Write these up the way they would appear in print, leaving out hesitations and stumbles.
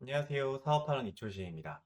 안녕하세요. 사업하는 이초시입니다.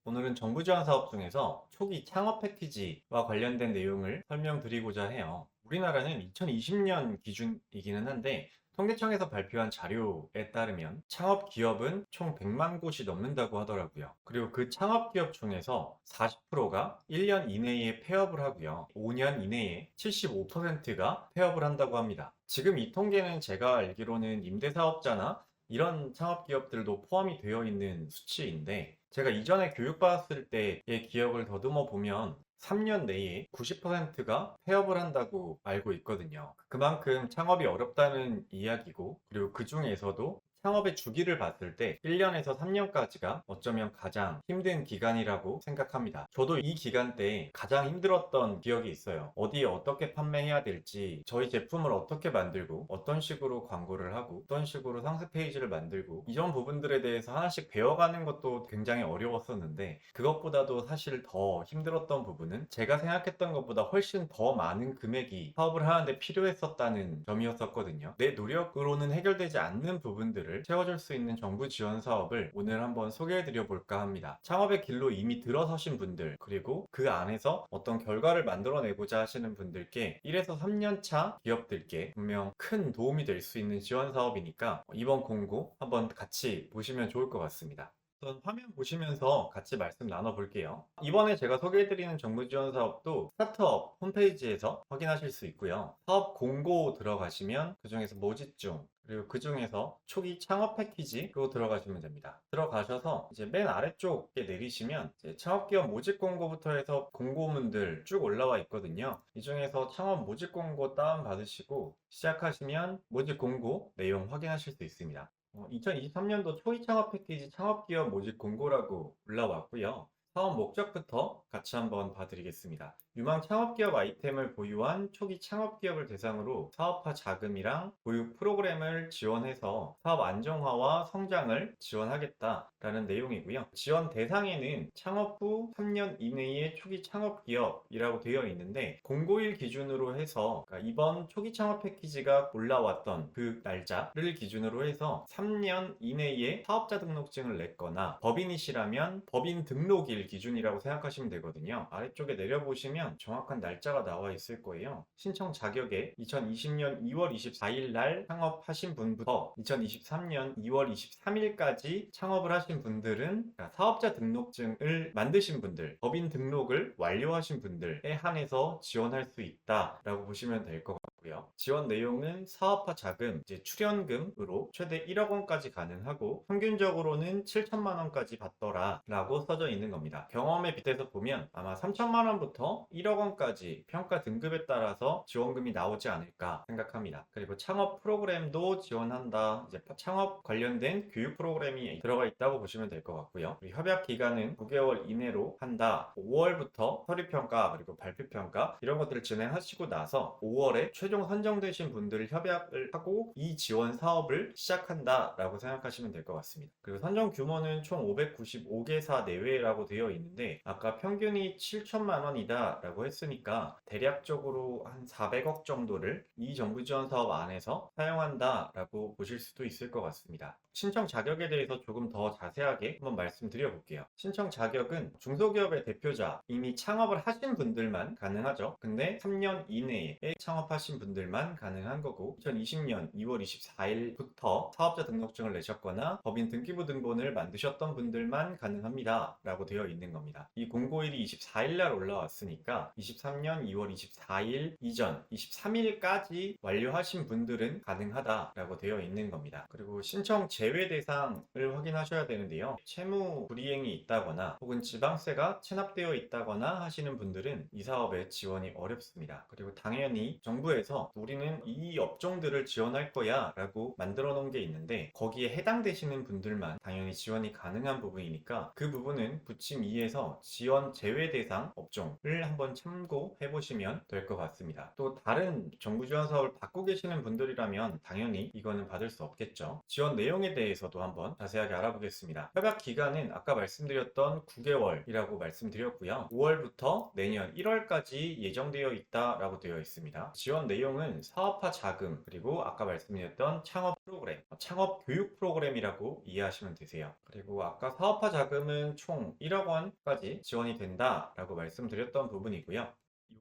오늘은 정부 지원 사업 중에서 초기 창업 패키지와 관련된 내용을 설명드리고자 해요. 우리나라는 2020년 기준이기는 한데 통계청에서 발표한 자료에 따르면 창업 기업은 총 100만 곳이 넘는다고 하더라고요. 그리고 그 창업 기업 중에서 40%가 1년 이내에 폐업을 하고요. 5년 이내에 75%가 폐업을 한다고 합니다. 지금 이 통계는 제가 알기로는 임대사업자나 이런 창업 기업들도 포함이 되어 있는 수치인데 제가 이전에 교육받았을 때의 기억을 더듬어 보면 3년 내에 90%가 폐업을 한다고 알고 있거든요. 그만큼 창업이 어렵다는 이야기고, 그리고 그 중에서도 창업의 주기를 봤을 때 1년에서 3년까지가 어쩌면 가장 힘든 기간이라고 생각합니다. 저도 이 기간 때 가장 힘들었던 기억이 있어요. 어디에 어떻게 판매해야 될지, 저희 제품을 어떻게 만들고, 어떤 식으로 광고를 하고, 어떤 식으로 상세 페이지를 만들고, 이런 부분들에 대해서 하나씩 배워가는 것도 굉장히 어려웠었는데, 그것보다도 사실 더 힘들었던 부분은 제가 생각했던 것보다 훨씬 더 많은 금액이 사업을 하는데 필요했었다는 점이었었거든요. 내 노력으로는 해결되지 않는 부분들을 채워줄 수 있는 정부 지원 사업을 오늘 한번 소개해드려 볼까 합니다. 창업의 길로 이미 들어서신 분들, 그리고 그 안에서 어떤 결과를 만들어내고자 하시는 분들께 1에서 3년 차 기업들께 분명 큰 도움이 될 수 있는 지원 사업이니까 이번 공고 한번 같이 보시면 좋을 것 같습니다. 우선 화면 보시면서 같이 말씀 나눠볼게요. 이번에 제가 소개해드리는 정부 지원 사업도 스타트업 홈페이지에서 확인하실 수 있고요. 사업 공고 들어가시면 그 중에서 모집 중, 그리고 그 중에서 초기 창업 패키지로 들어가시면 됩니다. 들어가셔서 이제 맨 아래쪽에 내리시면 이제 창업기업 모집 공고부터 해서 공고문들 쭉 올라와 있거든요. 이 중에서 창업 모집 공고 다운받으시고 시작하시면 모집 공고 내용 확인하실 수 있습니다. 2023년도 초기 창업 패키지 창업기업 모집 공고라고 올라왔고요. 사업 목적부터 같이 한번 봐드리겠습니다. 유망 창업기업 아이템을 보유한 초기 창업기업을 대상으로 사업화 자금이랑 보육 프로그램을 지원해서 사업 안정화와 성장을 지원하겠다라는 내용이고요. 지원 대상에는 창업 후 3년 이내의 초기 창업기업이라고 되어 있는데 공고일 기준으로 해서 그러니까 이번 초기 창업 패키지가 올라왔던 그 날짜를 기준으로 해서 3년 이내에 사업자 등록증을 냈거나 법인이시라면 법인 등록일 기준이라고 생각하시면 되거든요. 아래쪽에 내려보시면 정확한 날짜가 나와 있을 거예요. 신청 자격에 2020년 2월 24일 날 창업하신 분부터 2023년 2월 23일까지 창업을 하신 분들은 사업자 등록증을 만드신 분들, 법인 등록을 완료하신 분들에 한해서 지원할 수 있다라고 보시면 될 것 같고요. 지원 내용은 사업화 자금, 이제 출연금으로 최대 1억 원까지 가능하고 평균적으로는 7천만 원까지 받더라 라고 써져 있는 겁니다. 경험에 빗대서 보면 아마 3천만 원부터 1억 원까지 평가 등급에 따라서 지원금이 나오지 않을까 생각합니다. 그리고 창업 프로그램도 지원한다. 이제 창업 관련된 교육 프로그램이 들어가 있다고 보시면 될 것 같고요. 협약 기간은 9개월 이내로 한다. 5월부터 서류평가 그리고 발표평가 이런 것들을 진행하시고 나서 5월에 최종 선정되신 분들 협약을 하고 이 지원 사업을 시작한다 라고 생각하시면 될 것 같습니다. 그리고 선정 규모는 총 595개사 내외라고 되어 있는데 아까 평균이 7천만 원이다 라고 했으니까 대략적으로 한 400억 정도를 이 정부 지원 사업 안에서 사용한다 라고 보실 수도 있을 것 같습니다. 신청 자격에 대해서 조금 더 자세하게 한번 말씀드려 볼게요. 신청 자격은 중소기업의 대표자, 이미 창업을 하신 분들만 가능하죠. 근데 3년 이내에 창업하신 분들만 가능한 거고 2020년 2월 24일부터 사업자 등록증을 내셨거나 법인 등기부 등본을 만드셨던 분들만 가능합니다 라고 되어 있는 겁니다. 이 공고일이 24일날 올라왔으니까 23년 2월 24일 이전 23일까지 완료하신 분들은 가능하다라고 되어 있는 겁니다. 그리고 신청 제외 대상을 확인하셔야 되는데요. 채무 불이행이 있다거나 혹은 지방세가 체납되어 있다거나 하시는 분들은 이 사업에 지원이 어렵습니다. 그리고 당연히 정부에서 우리는 이 업종들을 지원할 거야 라고 만들어 놓은 게 있는데 거기에 해당되시는 분들만 당연히 지원이 가능한 부분이니까 그 부분은 부침 2에서 지원 제외 대상 업종을 한번 참고해 보시면 될 것 같습니다. 또 다른 정부 지원 사업을 받고 계시는 분들이라면 당연히 이거는 받을 수 없겠죠. 지원 내용에 대해서도 한번 자세하게 알아보겠습니다. 협약 기간은 아까 말씀드렸던 9개월이라고 말씀드렸고요. 5월부터 내년 1월까지 예정되어 있다라고 되어 있습니다. 지원 내용은 사업화 자금 그리고 아까 말씀드렸던 창업 프로그램, 창업 교육 프로그램이라고 이해하시면 되세요. 그리고 아까 사업화 자금은 총 1억 원까지 지원이 된다라고 말씀드렸던 부분이고요.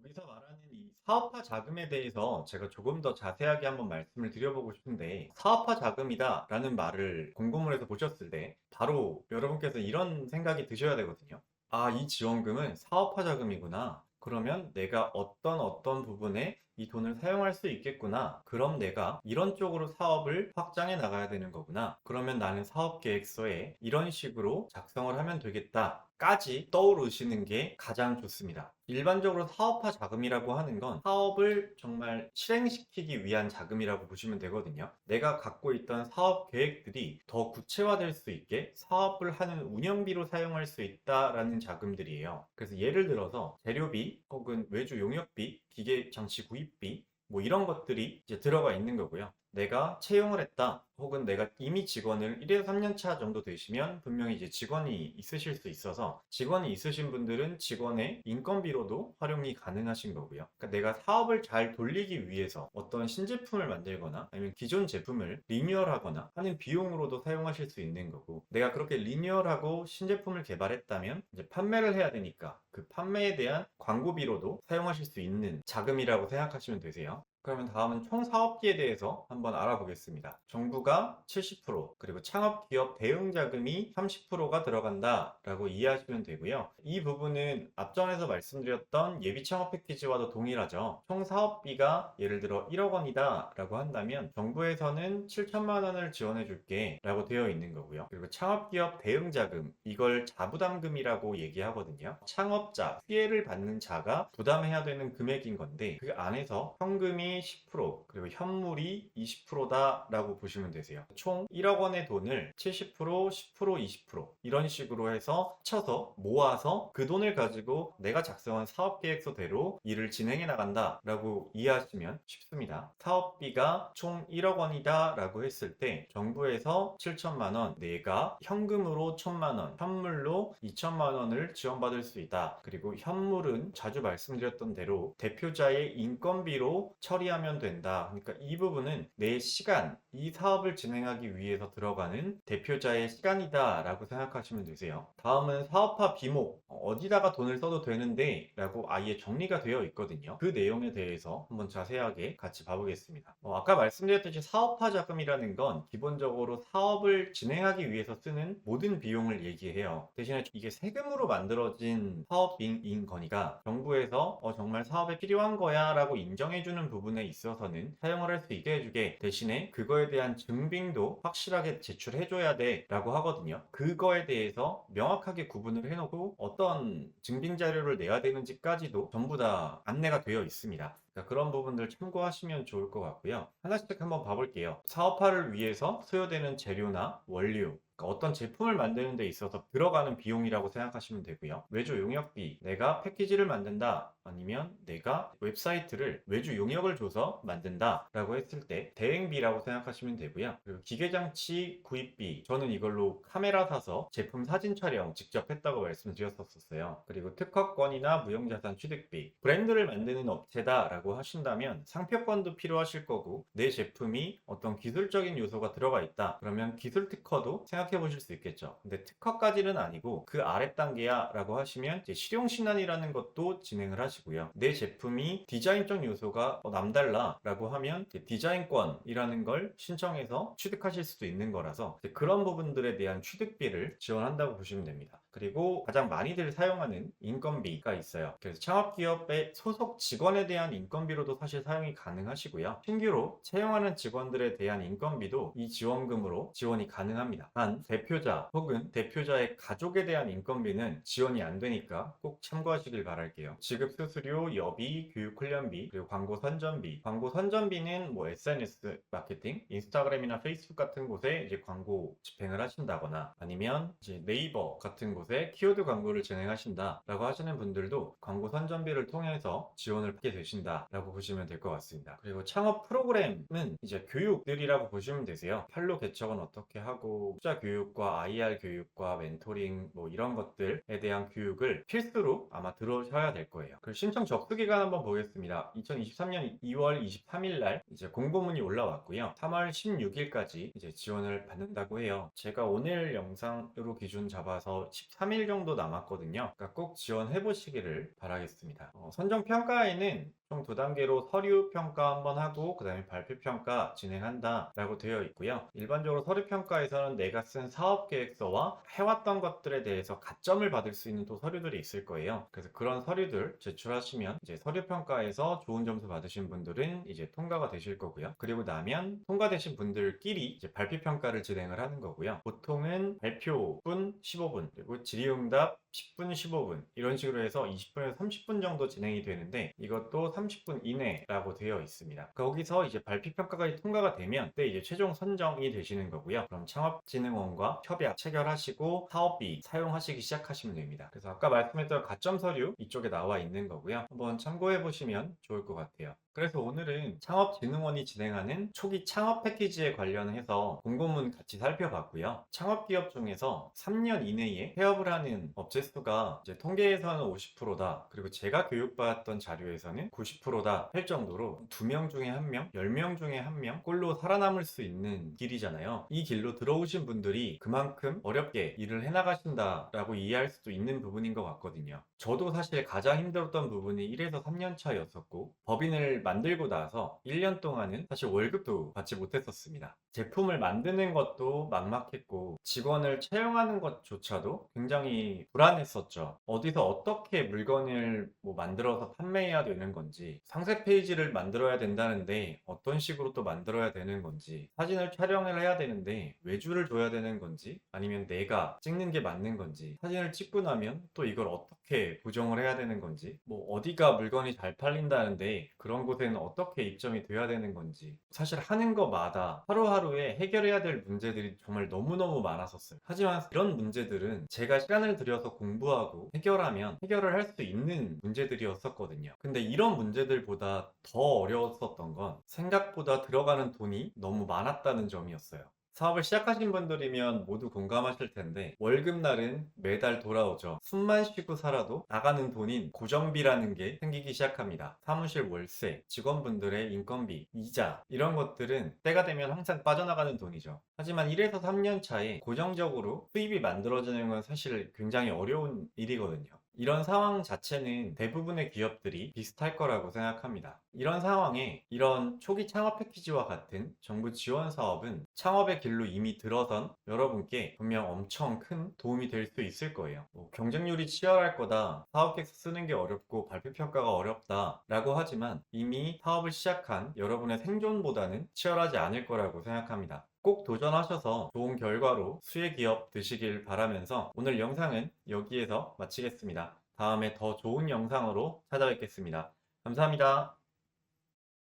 여기서 말하는 이 사업화 자금에 대해서 제가 조금 더 자세하게 한번 말씀을 드려보고 싶은데, 사업화 자금이다 라는 말을 공고문에서 보셨을 때 바로 여러분께서 이런 생각이 드셔야 되거든요. 아, 이 지원금은 사업화 자금이구나. 그러면 내가 어떤 부분에 이 돈을 사용할 수 있겠구나. 그럼 내가 이런 쪽으로 사업을 확장해 나가야 되는 거구나. 그러면 나는 사업 계획서에 이런 식으로 작성을 하면 되겠다. 까지 떠오르시는 게 가장 좋습니다. 일반적으로 사업화 자금이라고 하는 건 사업을 정말 실행시키기 위한 자금이라고 보시면 되거든요. 내가 갖고 있던 사업 계획들이 더 구체화될 수 있게 사업을 하는 운영비로 사용할 수 있다라는 자금들이에요. 그래서 예를 들어서 재료비 혹은 외주 용역비, 기계 장치 구입비, 뭐 이런 것들이 이제 들어가 있는 거고요. 내가 채용을 했다, 혹은 내가 이미 직원을 1에서 3년 차 정도 되시면 분명히 이제 직원이 있으실 수 있어서, 직원이 있으신 분들은 직원의 인건비로도 활용이 가능하신 거고요. 그러니까 내가 사업을 잘 돌리기 위해서 어떤 신제품을 만들거나 아니면 기존 제품을 리뉴얼하거나 하는 비용으로도 사용하실 수 있는 거고, 내가 그렇게 리뉴얼하고 신제품을 개발했다면 이제 판매를 해야 되니까 그 판매에 대한 광고비로도 사용하실 수 있는 자금이라고 생각하시면 되세요. 그러면 다음은 총 사업비에 대해서 한번 알아보겠습니다. 정부가 70%, 그리고 창업기업 대응자금이 30%가 들어간다라고 이해하시면 되고요. 이 부분은 앞전에서 말씀드렸던 예비 창업 패키지와도 동일하죠. 총 사업비가 예를 들어 1억 원이다 라고 한다면 정부에서는 7천만 원을 지원해 줄게 라고 되어 있는 거고요. 그리고 창업기업 대응자금, 이걸 자부담금이라고 얘기하거든요. 창업자, 피해를 받는 자가 부담해야 되는 금액인 건데, 그 안에서 현금이 10%, 그리고 현물이 20%다라고 보시면 되세요. 총 1억 원의 돈을 70%, 10%, 20% 이런 식으로 해서 합쳐서 모아서 그 돈을 가지고 내가 작성한 사업 계획서대로 일을 진행해 나간다라고 이해하시면 쉽습니다. 사업비가 총 1억 원이다라고 했을 때 정부에서 7천만 원, 내가 현금으로 1천만 원, 현물로 2천만 원을 지원받을 수 있다. 그리고 현물은 자주 말씀드렸던 대로 대표자의 인건비로 처리하면 된다. 그러니까 이 부분은 내 시간, 이 사업을 진행하기 위해서 들어가는 대표자의 시간이다 라고 생각하시면 되세요. 다음은 사업화 비목, 어디다가 돈을 써도 되는데 라고 아예 정리가 되어 있거든요. 그 내용에 대해서 한번 자세하게 같이 봐보겠습니다. 아까 말씀드렸듯이 사업화 자금이라는 건 기본적으로 사업을 진행하기 위해서 쓰는 모든 비용을 얘기해요. 대신에 이게 세금으로 만들어진 사업인 거니까 정부에서 정말 사업에 필요한 거야 라고 인정해주는 부분에 있어서는 사용을 할 수 있게 해주게, 대신에 그거에 대한 증빙도 확실하게 제출해줘야 돼 라고 하거든요. 그거에 대해서 명확하게 구분을 해놓고 어떤 증빙 자료를 내야 되는지까지도 전부 다 안내가 되어 있습니다. 그러니까 그런 부분들 참고하시면 좋을 것 같고요. 하나씩 한번 봐볼게요. 사업화를 위해서 소요되는 재료나 원료, 그러니까 어떤 제품을 만드는 데 있어서 들어가는 비용이라고 생각하시면 되고요. 외주 용역비, 내가 패키지를 만든다, 아니면 내가 웹사이트를 외주 용역을 줘서 만든다 라고 했을 때 대행비라고 생각하시면 되고요. 그리고 기계장치 구입비, 저는 이걸로 카메라 사서 제품 사진 촬영 직접 했다고 말씀드렸었어요. 그리고 특허권이나 무형자산 취득비, 브랜드를 만드는 업체다 라고 하신다면 상표권도 필요하실 거고, 내 제품이 어떤 기술적인 요소가 들어가 있다 그러면 기술 특허도 생각해 보실 수 있겠죠. 근데 특허까지는 아니고 그 아래 단계야 라고 하시면 이제 실용신안이라는 것도 진행을 하시고요. 내 제품이 디자인적 요소가 남달라 라고 하면 디자인권이라는 걸 신청해서 취득하실 수도 있는 거라서 그런 부분들에 대한 취득비를 지원한다고 보시면 됩니다. 그리고 가장 많이들 사용하는 인건비가 있어요. 그래서 창업기업의 소속 직원에 대한 인건비로도 사실 사용이 가능하시고요. 신규로 채용하는 직원들에 대한 인건비도 이 지원금으로 지원이 가능합니다. 단 대표자 혹은 대표자의 가족에 대한 인건비는 지원이 안 되니까 꼭 참고하시길 바랄게요. 지급 수수료, 여비, 교육 훈련비, 그리고 광고 선전비. 광고 선전비는 뭐 SNS 마케팅, 인스타그램이나 페이스북 같은 곳에 이제 광고 집행을 하신다거나, 아니면 이제 네이버 같은 곳에 곳에 키워드 광고를 진행하신다 라고 하시는 분들도 광고 선전비를 통해서 지원을 받게 되신다 라고 보시면 될 것 같습니다. 그리고 창업 프로그램은 이제 교육들이라고 보시면 되세요. 판로 개척은 어떻게 하고 투자 교육과 IR 교육과 멘토링 뭐 이런 것들에 대한 교육을 필수로 아마 들어오셔야 될 거예요. 그리고 신청 접수 기간 한번 보겠습니다. 2023년 2월 23일 날 이제 공고문이 올라왔고요. 3월 16일까지 이제 지원을 받는다고 해요. 제가 오늘 영상으로 기준 잡아서 13일 정도 남았거든요. 그러니까 꼭 지원해 보시기를 바라겠습니다. 선정 평가에는 총 2단계로 서류 평가 한번 하고 그 다음에 발표 평가 진행한다 라고 되어 있고요. 일반적으로 서류 평가에서는 내가 쓴 사업 계획서와 해왔던 것들에 대해서 가점을 받을 수 있는 또 서류들이 있을 거예요. 그래서 그런 서류들 제출하시면 이제 서류 평가에서 좋은 점수 받으신 분들은 이제 통과가 되실 거고요. 그리고 나면 통과되신 분들끼리 이제 발표 평가를 진행을 하는 거고요. 보통은 발표분 15분 그리고 질의응답 10분, 15분 이런 식으로 해서 20분에서 30분 정도 진행이 되는데 이것도 30분 이내라고 되어 있습니다. 거기서 이제 발표 평가가 통과가 되면 그때 이제 최종 선정이 되시는 거고요. 그럼 창업진흥원과 협약 체결하시고 사업비 사용하시기 시작하시면 됩니다. 그래서 아까 말씀했던 가점 서류 이쪽에 나와 있는 거고요. 한번 참고해 보시면 좋을 것 같아요. 그래서 오늘은 창업진흥원이 진행하는 초기 창업 패키지에 관련해서 공고문 같이 살펴봤고요. 창업기업 중에서 3년 이내에 폐업을 하는 업체 수가 이제 통계에서는 50%다. 그리고 제가 교육받았던 자료에서는 90%다 할 정도로 2명 중에 1명, 10명 중에 1명 꼴로 살아남을 수 있는 길이잖아요. 이 길로 들어오신 분들이 그만큼 어렵게 일을 해나가신다라고 이해할 수도 있는 부분인 것 같거든요. 저도 사실 가장 힘들었던 부분이 1에서 3년 차였었고 법인을 만들고 나서 1년 동안은 사실 월급도 받지 못했었습니다. 제품을 만드는 것도 막막했고 직원을 채용하는 것조차도 굉장히 불안했었죠. 어디서 어떻게 물건을 만들어서 판매해야 되는 건지, 상세 페이지를 만들어야 된다는데 어떤 식으로 또 만들어야 되는 건지, 사진을 촬영을 해야 되는데 외주를 줘야 되는 건지, 아니면 내가 찍는 게 맞는 건지, 사진을 찍고 나면 또 이걸 어떻게 보정을 해야 되는 건지, 어디가 물건이 잘 팔린다는데 그런 곳에는 어떻게 입점이 돼야 되는 건지, 사실 하는 것마다 하루하루에 해결해야 될 문제들이 정말 너무너무 많았었어요. 하지만 이런 문제들은 제가 시간을 들여서 공부하고 해결하면 해결을 할 수 있는 문제들이었었거든요. 근데 이런 문제들보다 더 어려웠었던 건 생각보다 들어가는 돈이 너무 많았다는 점이었어요. 사업을 시작하신 분들이면 모두 공감하실 텐데 월급날은 매달 돌아오죠. 숨만 쉬고 살아도 나가는 돈인 고정비라는 게 생기기 시작합니다. 사무실 월세, 직원분들의 인건비, 이자 이런 것들은 때가 되면 항상 빠져나가는 돈이죠. 하지만 1에서 3년 차에 고정적으로 수입이 만들어지는 건 사실 굉장히 어려운 일이거든요. 이런 상황 자체는 대부분의 기업들이 비슷할 거라고 생각합니다. 이런 상황에 이런 초기 창업 패키지와 같은 정부 지원 사업은 창업의 길로 이미 들어선 여러분께 분명 엄청 큰 도움이 될 수 있을 거예요. 경쟁률이 치열할 거다, 사업 계획서 쓰는 게 어렵고 발표 평가가 어렵다 라고 하지만 이미 사업을 시작한 여러분의 생존보다는 치열하지 않을 거라고 생각합니다. 꼭 도전하셔서 좋은 결과로 수혜 기업 되시길 바라면서 오늘 영상은 여기에서 마치겠습니다. 다음에 더 좋은 영상으로 찾아뵙겠습니다. 감사합니다.